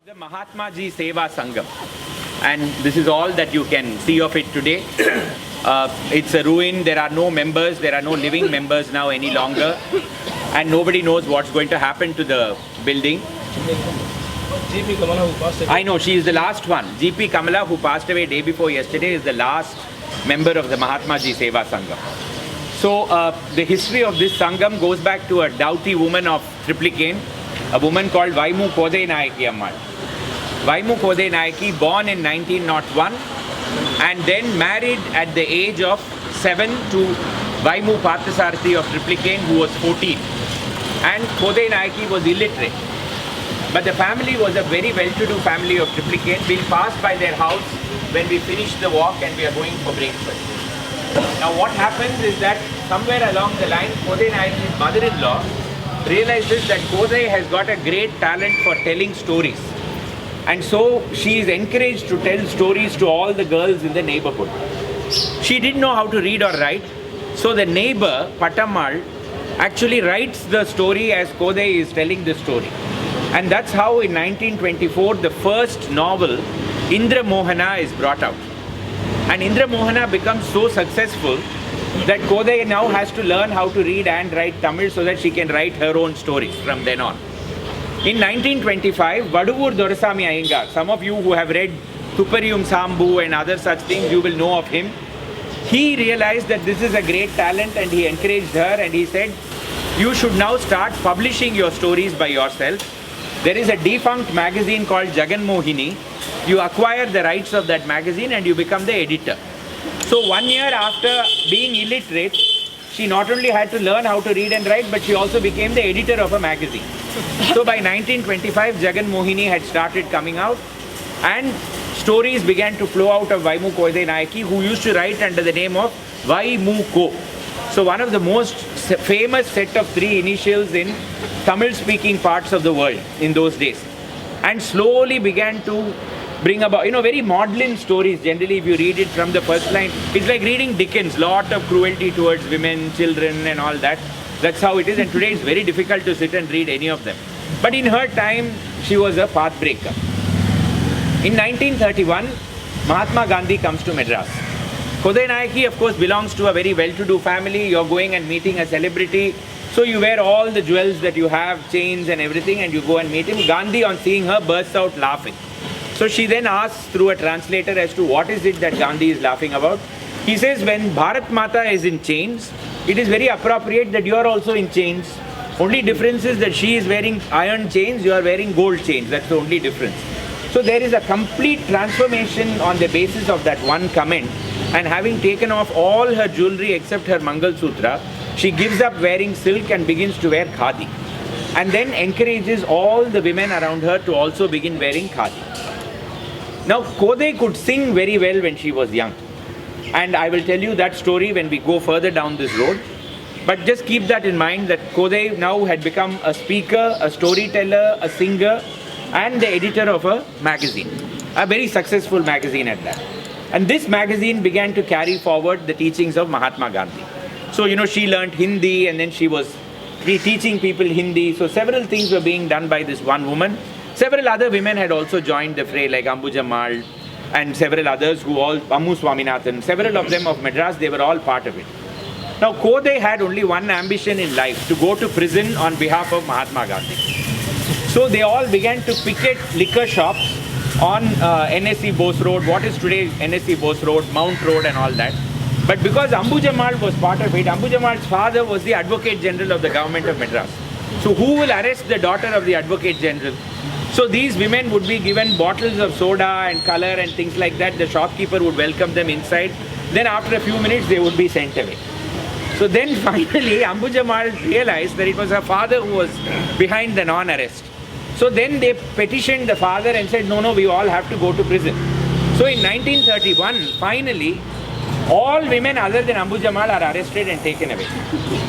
The Mahatma Ji Seva Sangam, and this is all that you can see of it today. It's a ruin. There are no members, there are no living members now any longer, and nobody knows what's going to happen to the building. GP Kamala, who passed away. I know, she is the last one. GP Kamala, who passed away day before yesterday, is the last member of the Mahatma Ji Seva Sangam. So the history of this Sangam goes back to a doughty woman of Triplicane, a woman called Vaimu Kodai Nayaki Ammal. Vaimu Kodai Nayaki, born in 1901 and then married at the age of 7 to Vaimu Parthasarathy of Triplicane, who was 14. And Kodai Nayaki was illiterate. But the family was a very well-to-do family of Triplicane. We'll pass by their house when we finish the walk and we are going for breakfast. Now what happens is that somewhere along the line, Kodai Nayaki's mother-in-law realizes that Kodai has got a great talent for telling stories. And so she is encouraged to tell stories to all the girls in the neighborhood. She didn't know how to read or write, so the neighbor, Patammal, actually writes the story as Kodai is telling the story. And that's how in 1924 the first novel, Indra Mohana, is brought out. And Indra Mohana becomes so successful that Kodai now has to learn how to read and write Tamil so that she can write her own stories from then on. In 1925, Vaduvur Dorasamy Iyengar, some of you who have read Tuppariyum Sambu and other such things, you will know of him. He realized that this is a great talent and he encouraged her and he said, you should now start publishing your stories by yourself. There is a defunct magazine called Jagan Mohini. You acquire the rights of that magazine and you become the editor. So 1 year after being illiterate, she not only had to learn how to read and write, but she also became the editor of a magazine. So by 1925, Jagan Mohini had started coming out and stories began to flow out of Vaimu Kodai Nayaki, who used to write under the name of Vaimuko. So one of the most famous set of 3 initials in Tamil-speaking parts of the world in those days. And slowly began to bring about, very maudlin stories. Generally, if you read it from the first line, it's like reading Dickens, lot of cruelty towards women, children and all that. That's how it is, and today it's very difficult to sit and read any of them. But in her time, she was a pathbreaker. In 1931, Mahatma Gandhi comes to Madras. Kodai Nayaki, of course, belongs to a very well-to-do family. You're going and meeting a celebrity. So you wear all the jewels that you have, chains and everything, and you go and meet him. Gandhi, on seeing her, bursts out laughing. So she then asks through a translator as to what is it that Gandhi is laughing about. He says, when Bharat Mata is in chains, it is very appropriate that you are also in chains. Only difference is that she is wearing iron chains, you are wearing gold chains. That's the only difference. So there is a complete transformation on the basis of that one comment. And having taken off all her jewelry except her Mangal Sutra, she gives up wearing silk and begins to wear khadi. And then encourages all the women around her to also begin wearing khadi. Now, Kodai could sing very well when she was young. And I will tell you that story when we go further down this road. But just keep that in mind that Kodai now had become a speaker, a storyteller, a singer, and the editor of a magazine. A very successful magazine at that. And this magazine began to carry forward the teachings of Mahatma Gandhi. So, she learned Hindi and then she was teaching people Hindi. So several things were being done by this one woman. Several other women had also joined the fray, like Ambuja Mal and several others who all, Ammu Swaminathan, several of them of Madras, they were all part of it. Now, Kodai had only one ambition in life, to go to prison on behalf of Mahatma Gandhi. So they all began to picket liquor shops on NSC Bose Road, what is today NSC Bose Road, Mount Road and all that. But because Ambuja Mal was part of it, Ambuja Mal's father was the Advocate General of the government of Madras. So who will arrest the daughter of the Advocate General? So these women would be given bottles of soda and color and things like that. The shopkeeper would welcome them inside. Then after a few minutes, they would be sent away. So then finally, Ambuja Mal realized that it was her father who was behind the non-arrest. So then they petitioned the father and said, no, we all have to go to prison. So in 1931, finally, all women other than Ambuja Mal are arrested and taken away.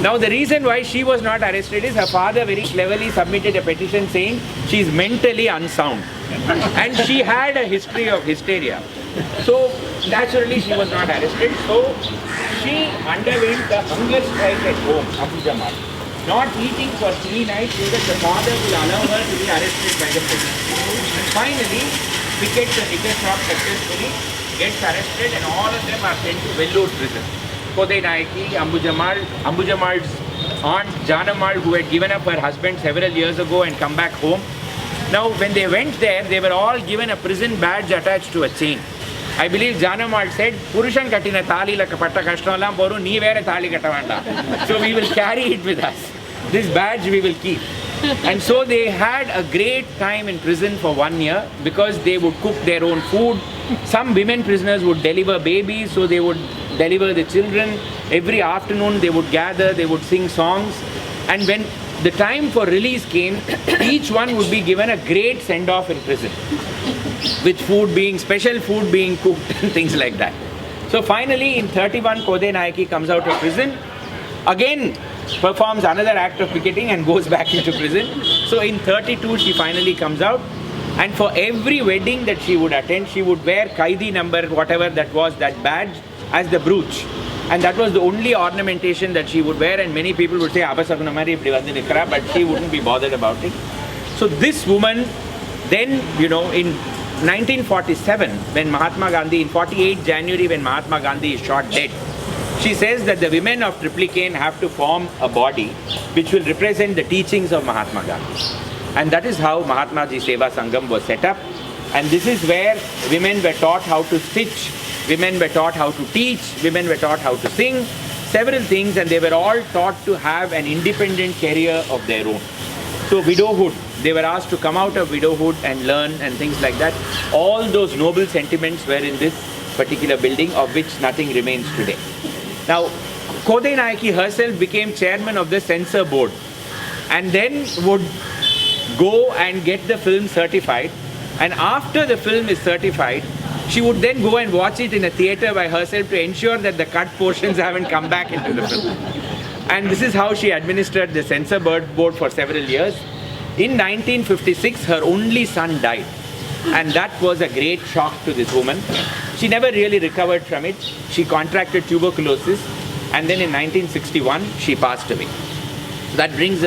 Now the reason why she was not arrested is her father very cleverly submitted a petition saying she is mentally unsound. And she had a history of hysteria. So naturally she was not arrested. So she underwent a hunger strike at home, Ambuja Mal. not eating for 3 nights so that the father will allow her to be arrested by the police. And finally, pickets the liquor shop successfully, gets arrested, and all of them are sent to Vellore prison. Kodai Nayaki, Ambujamal's aunt Janamal, who had given up her husband several years ago and come back home. Now, when they went there, they were all given a prison badge attached to a chain. I believe Janamal said, Purushan katina thali la kapatta kashtalam poru nee vera thali kattavanda. So we will carry it with us. This badge we will keep. And so they had a great time in prison for 1 year because they would cook their own food. Some women prisoners would deliver babies, so they would deliver the children. Every afternoon they would gather, they would sing songs. And when the time for release came, each one would be given a great send-off in prison, with special food being cooked and things like that. So finally in 31, Kodai Nayaki comes out of prison, again performs another act of picketing and goes back into prison. So in 32 she finally comes out, and for every wedding that she would attend, she would wear Kaidi number, whatever that was, that badge, as the brooch. And that was the only ornamentation that she would wear, and many people would say, Abasagunamari ipdi vandu nikra, but she wouldn't be bothered about it. So this woman then, in 1947, when Mahatma Gandhi, in 48 January, when Mahatma Gandhi is shot dead, she says that the women of Triplicane have to form a body which will represent the teachings of Mahatma Gandhi. And that is how Mahatma Ji Seva Sangam was set up. And this is where women were taught how to stitch, women were taught how to teach, women were taught how to sing, several things, and they were all taught to have an independent career of their own. So widowhood, they were asked to come out of widowhood and learn and things like that. All those noble sentiments were in this particular building, of which nothing remains today. Now, Kodai Nayaki herself became chairman of the censor board and then would go and get the film certified, and after the film is certified, she would then go and watch it in a theatre by herself to ensure that the cut portions haven't come back into the film. And this is how she administered the censor board for several years. In 1956, her only son died, and that was a great shock to this woman. She never really recovered from it. She contracted tuberculosis, and then in 1961 she passed away. That brings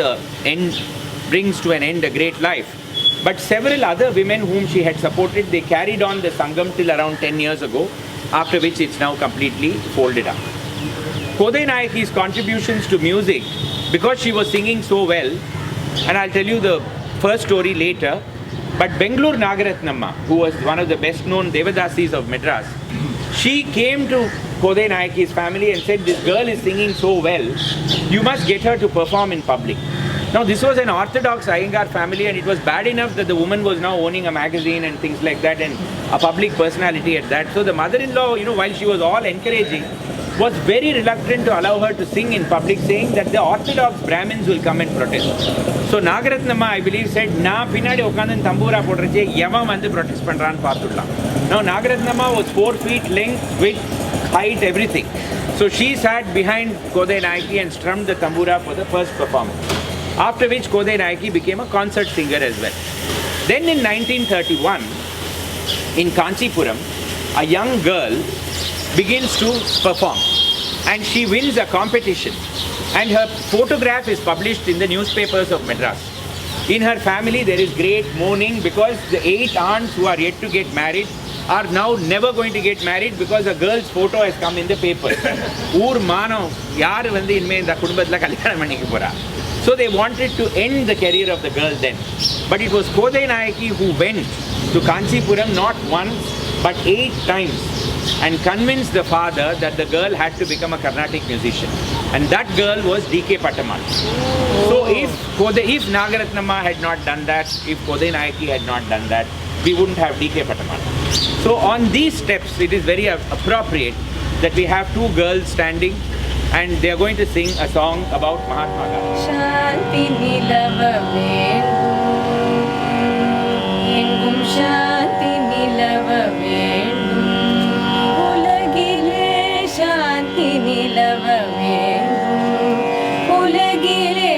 to an end a great life. But several other women whom she had supported, they carried on the Sangam till around 10 years ago, after which it's now completely folded up. Kodai Nayaki's contributions to music, because she was singing so well, and I'll tell you the first story later, but Bengaluru Nagaratnamma, who was one of the best known Devadasis of Madras, she came to Kodai Nayaki's family and said, this girl is singing so well, you must get her to perform in public. Now this was an orthodox Iyengar family, and it was bad enough that the woman was now owning a magazine and things like that, and a public personality at that. So the mother-in-law, while she was all encouraging, was very reluctant to allow her to sing in public, saying that the orthodox Brahmins will come and protest. So Nagaratnamma, I believe, said, Na pinadi okandan tambura podreche yava vandu protest pandran paathulla. Now Nagaratnamma was 4 feet length, width, height, everything. So she sat behind Kodai Nayaki and strummed the tambura for the first performance. After which Kodai Nayaki became a concert singer as well. Then in 1931, in Kanchipuram, a young girl begins to perform, and she wins a competition, and her photograph is published in the newspapers of Madras. In her family there is great mourning, because the 8 aunts who are yet to get married are now never going to get married because a girl's photo has come in the paper. Oor mano, yaar vandu inme indha kudumbathila kalyanam pannikka pora. So they wanted to end the career of the girl then. But it was Kodai Nayaki who went to Kanchipuram not once but 8 times and convinced the father that the girl had to become a Carnatic musician. And that girl was D.K. Patamal. So if Nagaratnamma had not done that, if Kodai Nayaki had not done that, we wouldn't have D.K. Patamal. So on these steps, it is very appropriate that we have 2 girls standing, and they are going to sing a song about Mahatma Gandhi. Shanti nilava vendum, engum shanti nilava vendum, ulagile shanti nilava vendum, ulagile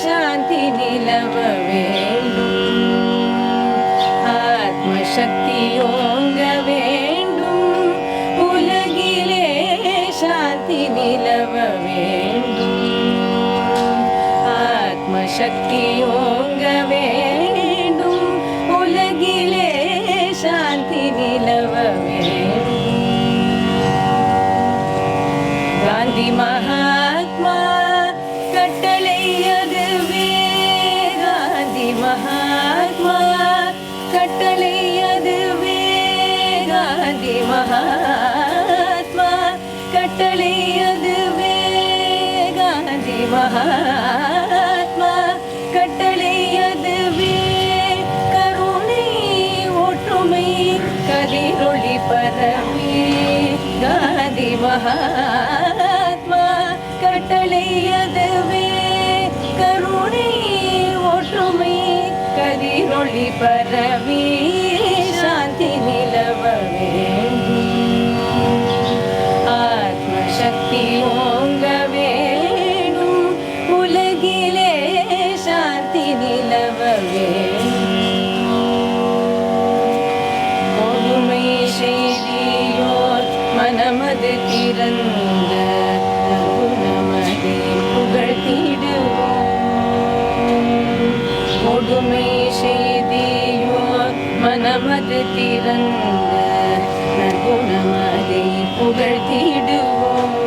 shanti nilava vendum, atma shakti onga vendum, ulagile shanti nilava vendum, சக்தி ஓங்க வேண்டும், உலகிலே சாந்தி நிலவ வேண்டும். காந்தி மகாத்மா கட்டளை அதுவே, காந்தி மகாத்மா கட்டளை அதுவே, காந்தி மகாத்மா கட்டளை அதுவே, காந்தி மகாத்மா கட்டளை அதுவே. கருணை ஒற்றுமை கதிரொளி பரவி, காந்தி மகாத்மா கட்டளை அதுவே. கருணை ஒற்றுமை கதிரொளி பரவி, சாந்தி நிலவ வேண்டும். ஆத்மசக்தி ஓங்க வேண்டும், உலகிலே சாந்தி நிலவ வேண்டும். கொடுமை செய்தியோர் மனமது திறந்த நகுணமதை புகழ்த்திடுவோம். கொடுமை செய்தியோர் மனமது திறந்த நகுணமதை புகழ்த்திடுவோம்.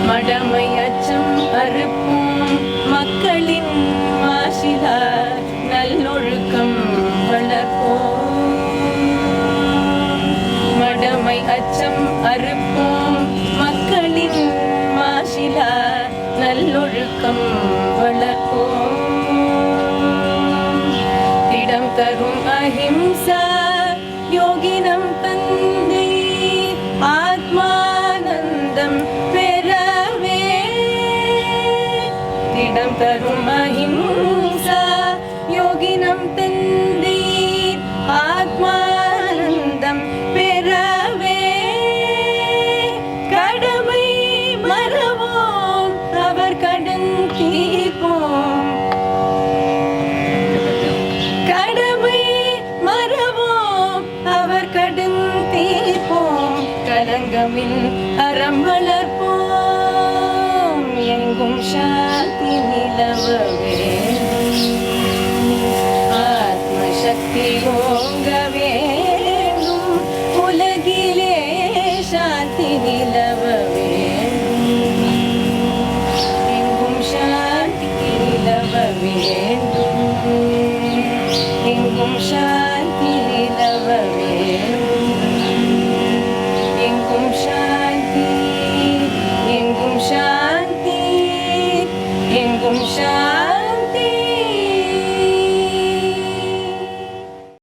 மடமை அச்சம் அறுப்போம், மக்களின் மாசிலா நல்லொழுக்கம் வளர்ப்போம். மடமை அச்சம் அறுப்போம், மக்களின் மாசிலா நல்லொழுக்கம் வளர்ப்போம். திடம் தரும் அஹிம்சா யோகினம் தந்தை ஆத்மானந்தம் பெறவே. திடம் தரும் அஹிம்சா யோகினம் தந்தை ஆத்மானந்தம் பெறவே. கடமை மறவோம், அவர் கடன் தீர்ப்போம். கடமை மறவோம், அவர் கடன் தீர்ப்போம். கலங்கமில் அறம் வளர்ப்போம், எங்கும் சாந்தி நிலவ வேண்டும். ஆத்மசக்தி ஓங்க வேண்டும், உலகிலே சாந்தி நிலவ வேண்டும். எங்கும் சாந்தி நிலவ வேண்டும், எங்கும் சாந்தி நிலவ வேண்டும். எங்கும் சாந்தி, எங்கும் சாந்தி, எங்கும் சாந்தி.